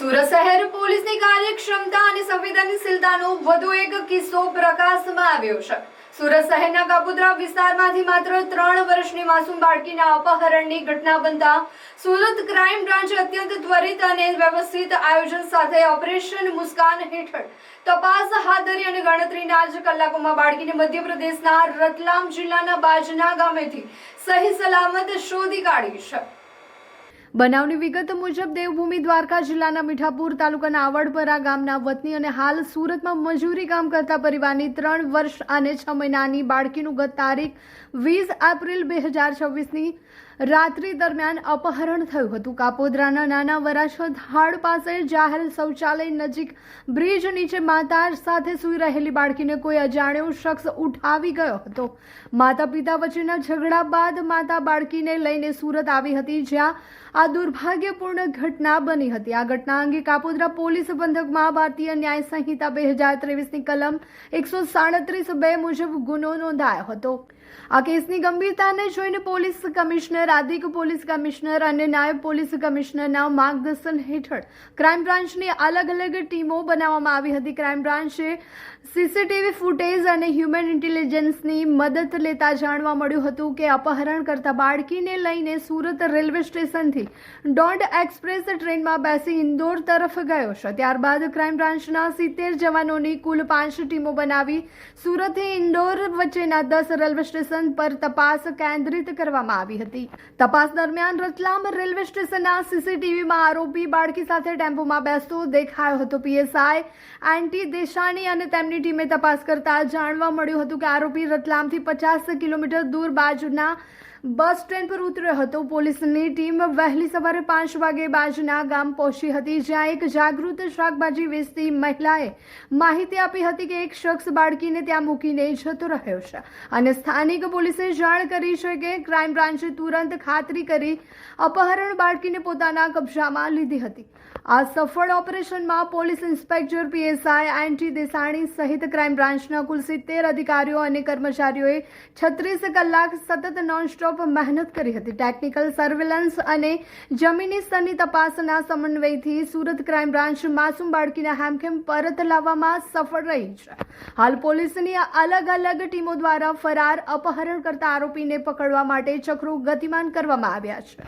સુરત શહેર પોલીસની કાર્યક્ષમતા અને સંવેદનશીલતાનો વધુ એક કિસ્સો પ્રકાશમાં આવ્યો છે। સુરત શહેરના કાપોદ્રા વિસ્તારમાંથી માત્ર 3 વર્ષની માસૂમ બાળકીના અપહરણની ઘટના બનતા સુરત ક્રાઇમ બ્રાન્ચે અત્યંત ત્વરિત અને વ્યવસ્થિત આયોજન સાથે ઓપરેશન મુસ્કાન હેઠળ તપાસ હાથ ધરી અને ગણતરીના જ કલાકોમાં બાળકીને મધ્યપ્રદેશના રતલામ જિલ્લાના બાजना ગામેથી સહી સલામત શોધી કાઢી છે। બનાવની વિગત મુજબ દેવભૂમિ દ્વારકા જિલ્લાના મીઠાપુર તાલુકાના આવડપરા ગામના વતની અને હાલ સુરતમાં મજૂરી કામ કરતા પરિવારની 3 વર્ષ અને 6 મહિનાની બાળકીનું ગત તારીખ 20 એપ્રિલ 2026ની રાત્રિ દરમિયાન અપહરણ થયું હતું। કાપોદ્રાના નાના વરાછા હાડ પાસે જાહેર શૌચાલય નજીક બ્રિજ નીચે માતા સાથે સૂઈ રહેલી બાળકીને કોઈ અજાણ્યો શખ્સ ઉઠાવી ગયો હતો। માતા પિતા વચ્ચેના ઝઘડા બાદ માતા બાળકીને લઈને સુરત આવી હતી, જ્યાં આ દુર્ભાગ્યપૂર્ણ ઘટના બની હતી। આ ઘટના અંગે કાપોદ્રા પોલીસ પંથકમાં ભારતીય ન્યાય સંહિતા 2023ની કલમ 137(2) મુજબ ગુનો નોંધાયો હતો। આ કેસની ગંભીરતાને જોઈને પોલીસ કમિશનર, અધિક પોલીસ કમિશનર અને નાયબ પોલીસ કમિશનરના માર્ગદર્શન હેઠળ ક્રાઇમ બ્રાન્ચની અલગ અલગ ટીમો બનાવવામાં આવી હતી। ક્રાઇમ બ્રાન્ચે સીસીટીવી ફૂટેજ અને હ્યુમન ઇન્ટેલિજન્સની મદદ લેતા જાણવા મળ્યું હતું કે અપહરણ કરતા બાળકીને લઈને સુરત રેલવે સ્ટેશનથી ડોંડ એક્સપ્રેસ ટ્રેનમાં બેસી ઇન્દોર તરફ ગયો છે। ત્યારબાદ ક્રાઇમ બ્રાન્ચના 70 જવાનોની કુલ 5 ટીમો બનાવી સુરતથી ઇન્દોર વચ્ચેના 10 રેલવે સ્ટેશન પર તપાસ કેન્દ્રિત કરવામાં આવી હતી। તપાસ દરમિયાન રતલામ રેલવે સ્ટેશનના સીસીટીવીમાં આરોપી બાળકી સાથે ટેમ્પોમાં બેસતો દેખાયો હતો। પીએસઆઈ એન્ટી દેસાણી અને તેમની ટીમે તપાસ કરતા જાણવા મળ્યું હતું કે આરોપી રતલામથી 50 કિલોમીટર દૂર બાજના બસ સ્ટેન્ડ પર ઉતર્યો હતો। પોલીસની ટીમ વહેલી સવારે 5 વાગે બાजना ગામ પહોંચી હતી, જ્યાં એક જાગૃત શાકભાજી વેચતી મહિલાએ માહિતી આપી હતી કે એક શખ્સ બાળકીને ત્યાં મૂકીને જતો રહ્યો છે અને સ્થાનિક પોલીસે જાણ કરી છે કે ક્રાઇમ બ્રાન્ચે તુરંત ખાતરી કરી અપહરણ બાળકીને પોતાના કબજામાં લીધી હતી। આ સફળ ઓપરેશનમાં police inspector, PSI anti Desani સહિત ક્રાઇમ બ્રાન્ચના કુલ 70 અધિકારીઓ અને કર્મચારીઓએ 36 કલાક સતત નોનસ્ટોપ મહેનત કરી હતી। ટેકનિકલ સર્વેલન્સ અને જમીની સ્તરની તપાસના સમન્વયથી સુરત ક્રાઇમ બ્રાન્ચ માસૂમ બાળકીને હેમખેમ પરત લાવવામાં સફળ રહી છે। હાલ પોલીસની અલગ અલગ ટીમો દ્વારા ફરાર અપહરણ કરતા આરોપીને પકડવા માટે ચક્રો ગતિમાન કરવામાં આવ્યા છે।